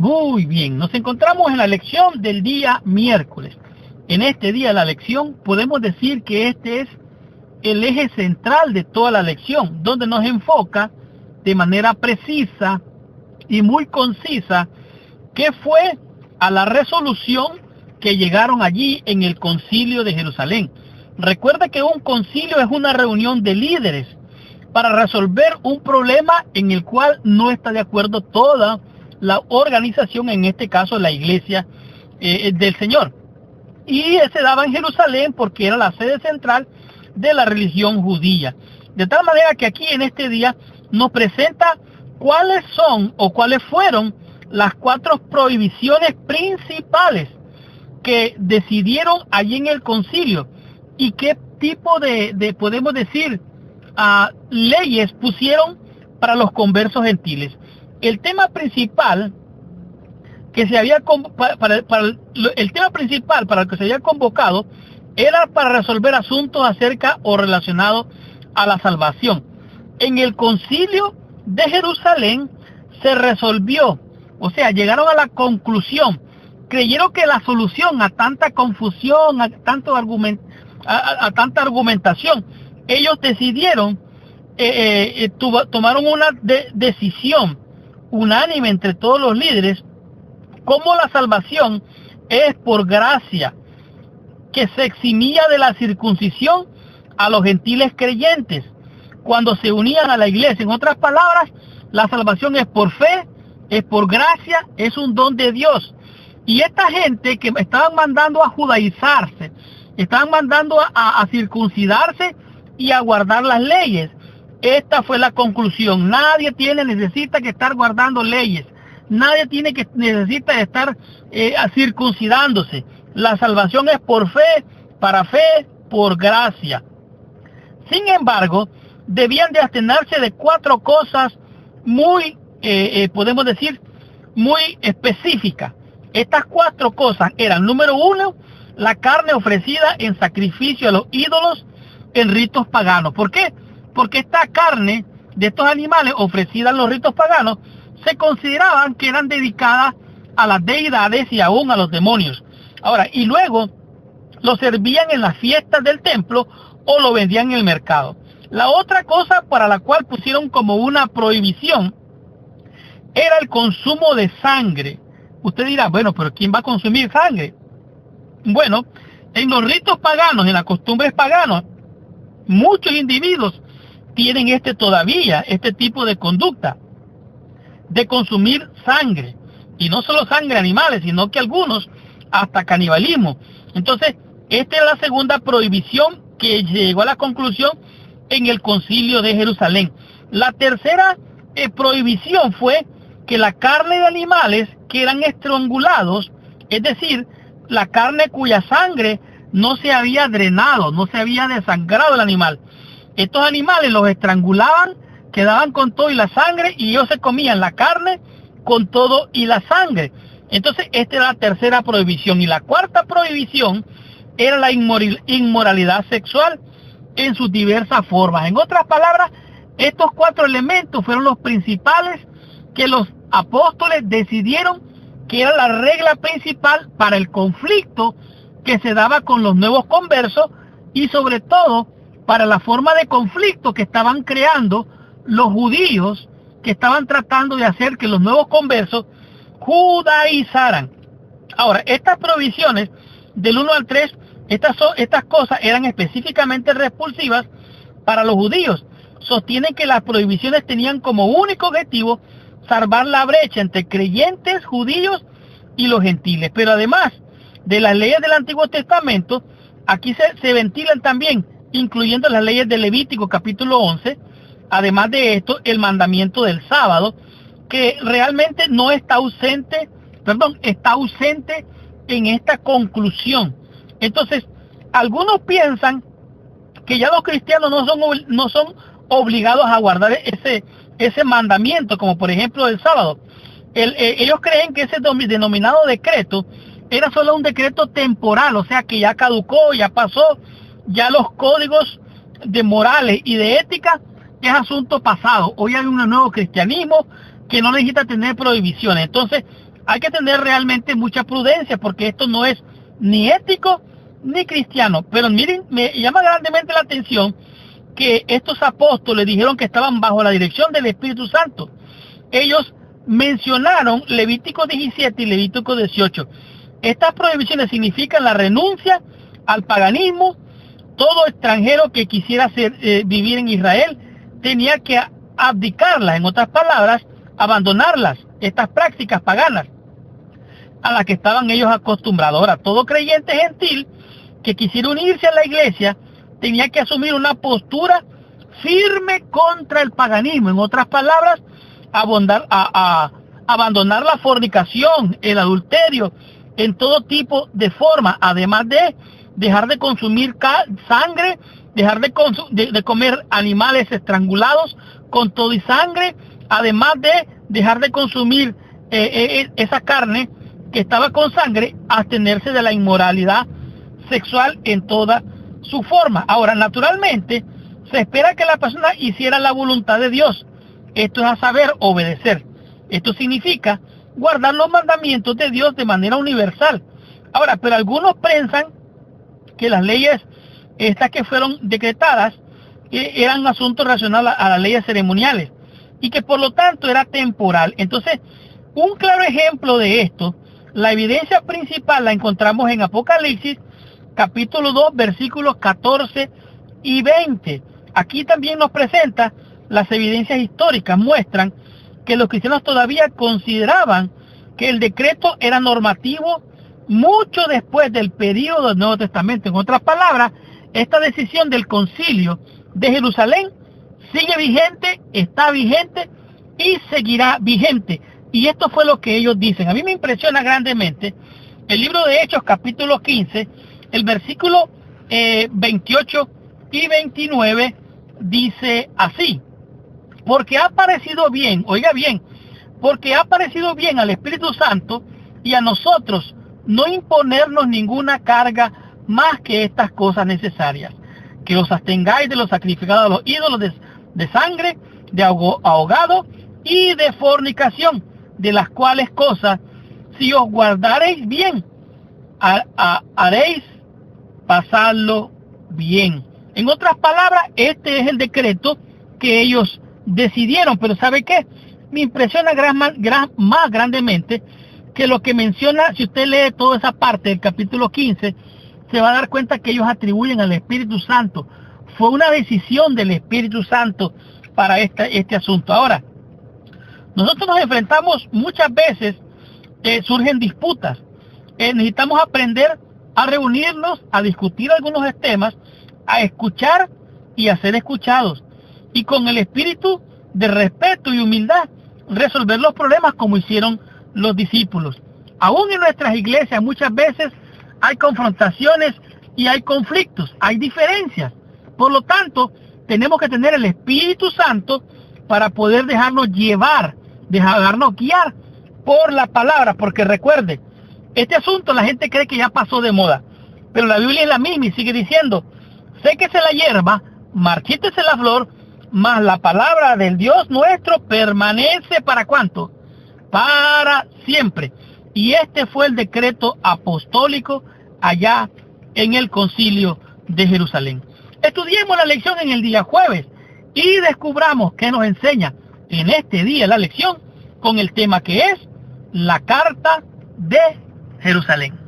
Muy bien, nos encontramos en la lección del día miércoles. En este día de la lección podemos decir que este es el eje central de toda la lección, donde nos enfoca de manera precisa y muy concisa qué fue a la resolución que llegaron allí en el concilio de Jerusalén. Recuerda que un concilio es una reunión de líderes para resolver un problema en el cual no está de acuerdo toda la organización, en este caso la iglesia del Señor. Y se daba en Jerusalén porque era la sede central de la religión judía. De tal manera que aquí en este día nos presenta cuáles son o cuáles fueron las 4 prohibiciones principales que decidieron allí en el concilio y qué tipo de podemos decir, leyes pusieron para los conversos gentiles. El tema principal que se había el tema principal para el que se había convocado era para resolver asuntos acerca o relacionados a la salvación. En el concilio de Jerusalén se resolvió, o sea, llegaron a la conclusión, creyeron que la solución a tanta confusión, a tanta argumentación, ellos decidieron, tomaron una decisión unánime entre todos los líderes, como la salvación es por gracia, que se eximía de la circuncisión a los gentiles creyentes cuando se unían a la iglesia. En otras palabras, la salvación es por fe, es por gracia, es un don de Dios. Y esta gente que estaban mandando a judaizarse, estaban mandando a circuncidarse y a guardar las leyes. Esta fue la conclusión. Nadie necesita que estar guardando leyes. Nadie necesita estar circuncidándose. La salvación es por fe, para fe, por gracia. Sin embargo, debían de abstenerse de 4 cosas muy, podemos decir, muy específicas. Estas 4 cosas eran: número 1, la carne ofrecida en sacrificio a los ídolos en ritos paganos. ¿Por qué? Porque esta carne de estos animales ofrecida en los ritos paganos se consideraban que eran dedicadas a las deidades y aún a los demonios. Ahora, y luego lo servían en las fiestas del templo o lo vendían en el mercado. La otra cosa para la cual pusieron como una prohibición era el consumo de sangre. Usted dirá, bueno, pero ¿quién va a consumir sangre? Bueno, en los ritos paganos, en las costumbres paganas, muchos individuos tienen todavía este tipo de conducta de consumir sangre, y no solo sangre de animales, sino que algunos hasta canibalismo. Entonces, esta es la segunda prohibición que llegó a la conclusión en el concilio de Jerusalén. La tercera prohibición fue que la carne de animales que eran estrangulados, es decir, la carne cuya sangre no se había drenado, no se había desangrado el animal. Estos animales los estrangulaban, quedaban con todo y la sangre, y ellos se comían la carne con todo y la sangre. Entonces, esta era la tercera prohibición. Y la cuarta prohibición era la inmoralidad sexual en sus diversas formas. En otras palabras, estos 4 elementos fueron los principales que los apóstoles decidieron que era la regla principal para el conflicto que se daba con los nuevos conversos, y sobre todo para la forma de conflicto que estaban creando los judíos, que estaban tratando de hacer que los nuevos conversos judaizaran. Ahora, estas provisiones del 1 al 3, estas cosas eran específicamente repulsivas para los judíos. Sostienen que las prohibiciones tenían como único objetivo salvar la brecha entre creyentes judíos y los gentiles. Pero además de las leyes del Antiguo Testamento, aquí se ventilan también, incluyendo las leyes de Levítico capítulo 11, además de esto, el mandamiento del sábado, que realmente no está ausente, está ausente en esta conclusión. Entonces, algunos piensan que ya los cristianos no son obligados a guardar ese mandamiento, como por ejemplo el sábado. Ellos creen que ese denominado decreto era solo un decreto temporal, o sea que ya caducó, ya pasó, ya los códigos de morales y de ética es asunto pasado. Hoy hay un nuevo cristianismo que no necesita tener prohibiciones. Entonces, hay que tener realmente mucha prudencia, porque esto no es ni ético ni cristiano. Pero miren, me llama grandemente la atención que estos apóstoles dijeron que estaban bajo la dirección del Espíritu Santo. Ellos mencionaron Levítico 17 y Levítico 18. Estas prohibiciones significan la renuncia al paganismo. Todo extranjero que quisiera vivir en Israel tenía que abdicarlas, en otras palabras, abandonarlas, estas prácticas paganas a las que estaban ellos acostumbrados. Ahora, todo creyente gentil que quisiera unirse a la iglesia tenía que asumir una postura firme contra el paganismo. En otras palabras, abandonar la fornicación, el adulterio, en todo tipo de forma, además de dejar de consumir sangre, dejar de comer animales estrangulados con todo y sangre, además de dejar de consumir esa carne que estaba con sangre, abstenerse de la inmoralidad sexual en toda su forma. Ahora, naturalmente, se espera que la persona hiciera la voluntad de Dios. Esto es a saber, obedecer. Esto significa guardar los mandamientos de Dios de manera universal. Ahora, pero algunos piensan que las leyes estas que fueron decretadas eran asuntos relacionados a las leyes ceremoniales y que por lo tanto era temporal. Entonces, un claro ejemplo de esto, la evidencia principal la encontramos en Apocalipsis, capítulo 2, versículos 14 y 20. Aquí también nos presenta las evidencias históricas, muestran que los cristianos todavía consideraban que el decreto era normativo mucho después del período del Nuevo Testamento. En otras palabras, esta decisión del Concilio de Jerusalén sigue vigente, está vigente y seguirá vigente. Y esto fue lo que ellos dicen. A mí me impresiona grandemente el libro de Hechos, capítulo 15, el versículo 28 y 29 dice así: porque ha parecido bien, oiga bien, porque ha parecido bien al Espíritu Santo y a nosotros no imponernos ninguna carga más que estas cosas necesarias, que os abstengáis de los sacrificados a los ídolos de sangre, de ahogado y de fornicación, de las cuales cosas, si os guardaréis bien, haréis pasarlo bien. En otras palabras, este es el decreto que ellos decidieron. Pero ¿sabe qué? Me impresiona más grandemente que lo que menciona, si usted lee toda esa parte del capítulo 15, se va a dar cuenta que ellos atribuyen al Espíritu Santo. Fue una decisión del Espíritu Santo para este asunto. Ahora, nosotros nos enfrentamos muchas veces, surgen disputas. Necesitamos aprender a reunirnos, a discutir algunos temas, a escuchar y a ser escuchados. Y con el espíritu de respeto y humildad, resolver los problemas como hicieron los discípulos. Aún en nuestras iglesias muchas veces hay confrontaciones y hay conflictos, hay diferencias. Por lo tanto, tenemos que tener el Espíritu Santo para poder dejarnos llevar, dejarnos guiar por la palabra. Porque recuerde, este asunto la gente cree que ya pasó de moda, pero la Biblia es la misma y sigue diciendo: séquese la hierba, marchítese la flor, mas la palabra del Dios nuestro permanece ¿para cuánto? Para siempre. Y este fue el decreto apostólico allá en el Concilio de Jerusalén. Estudiemos la lección en el día jueves y descubramos qué nos enseña en este día la lección con el tema que es la Carta de Jerusalén.